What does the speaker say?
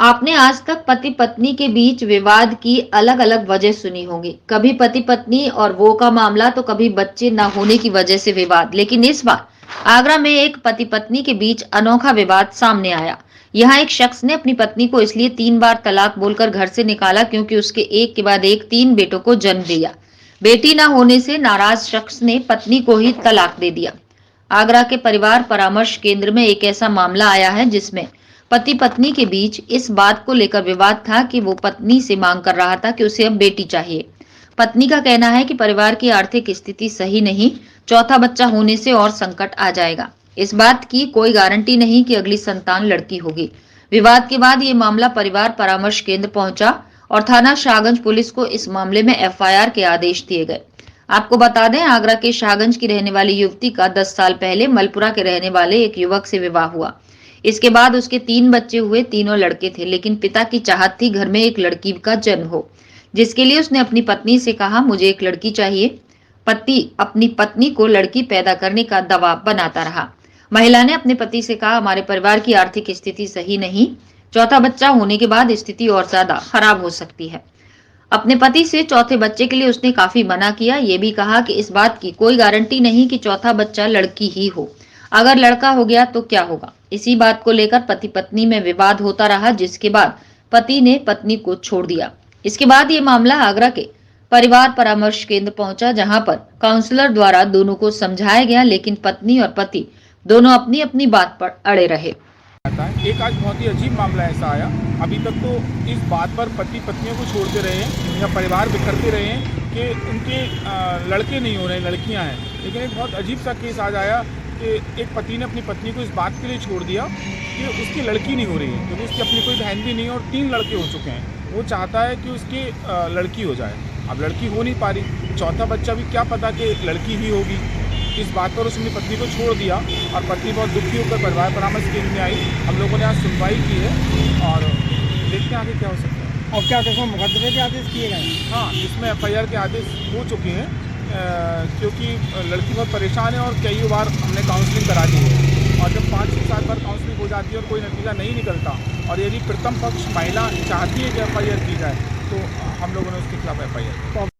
आपने आज तक पति पत्नी के बीच विवाद की अलग अलग वजह सुनी होगी। कभी पति पत्नी और वो का मामला, तो कभी बच्चे न होने की वजह से विवाद। लेकिन इस बार आगरा में एक पति पत्नी के बीच अनोखा विवाद सामने आया। यहाँ एक शख्स ने अपनी पत्नी को इसलिए 3 बार तलाक बोलकर घर से निकाला क्योंकि उसके एक के बाद एक 3 बेटों को जन्म दिया। बेटी न होने से नाराज शख्स ने पत्नी को ही तलाक दे दिया। आगरा के परिवार परामर्श केंद्र में एक ऐसा मामला आया है जिसमें पति पत्नी के बीच इस बात को लेकर विवाद था कि वो पत्नी से मांग कर रहा था कि उसे अब बेटी चाहिए। पत्नी का कहना है कि परिवार की आर्थिक स्थिति सही नहीं, चौथा बच्चा होने से और संकट आ जाएगा। इस बात की कोई गारंटी नहीं कि अगली संतान लड़की होगी। विवाद के बाद ये मामला परिवार परामर्श केंद्र पहुंचा और थाना शाहगंज पुलिस को इस मामले में एफआईआर के आदेश दिए गए। आपको बता दें, आगरा के शाहगंज की रहने वाली युवती का 10 साल पहले मलपुरा के रहने वाले एक युवक से विवाह हुआ। इसके बाद उसके 3 बच्चे हुए, तीनों लड़के थे, लेकिन पिता की चाहत थी घर में एक लड़की का जन्म हो, जिसके लिए उसने अपनी पत्नी से कहा, मुझे एक लड़की चाहिए। पति अपनी पत्नी को लड़की पैदा करने का दबाव बनाता रहा। महिला ने अपने पति से कहा, हमारे परिवार की आर्थिक स्थिति सही नहीं, चौथा बच्चा होने के बाद स्थिति और ज्यादा खराब हो सकती है। अपने पति से चौथे बच्चे के लिए उसने काफी मना किया। ये भी कहा कि इस बात की कोई गारंटी नहीं कि चौथा बच्चा लड़की ही हो, अगर लड़का हो गया तो क्या होगा। इसी बात को लेकर पति पत्नी में विवाद होता रहा, जिसके बाद पति ने पत्नी को छोड़ दिया। इसके बाद ये मामला आगरा के परिवार परामर्श केंद्र पहुंचा, जहां पर काउंसलर द्वारा दोनों को समझाया गया, लेकिन पत्नी और पति दोनों अपनी अपनी बात पर अड़े रहे। एक आज बहुत ही अजीब मामला ऐसा आया। अभी तक तो इस बात पर पति पत्नियों को छोड़ते रहे हैं या परिवार बिखरते रहे हैं कि उनके लड़के नहीं हो रहे, लड़कियां हैं। लेकिन एक बहुत अजीब सा केस आज आया कि एक पति ने अपनी पत्नी को इस बात के लिए छोड़ दिया कि उसकी लड़की नहीं हो रही है, क्योंकि उसकी अपनी कोई बहन भी नहीं है और 3 लड़के हो चुके हैं। वो चाहता है कि उसकी लड़की हो जाए, अब लड़की हो नहीं पा रही, चौथा बच्चा भी क्या पता कि लड़की ही होगी। इस बात पर उसने पत्नी को छोड़ दिया और पत्नी बहुत दुखी होकर परिवार परामर्श केंद्र में आई। हम लोगों ने आज सुनवाई की है और देखते हैं आगे क्या हो सकता है। और क्या देखो, मुकदमे के आदेश किए गए? हाँ, इसमें एफआईआर के आदेश हो चुके हैं, क्योंकि लड़की बहुत परेशान है और कई बार हमने काउंसलिंग करा दी है। और जब 5 से 7 बार काउंसलिंग हो जाती है और कोई नतीजा नहीं निकलता और यदि प्रथम पक्ष महिला चाहती है कि एफआईआर की जाए, तो हम लोगों ने उसके खिलाफ एफआईआर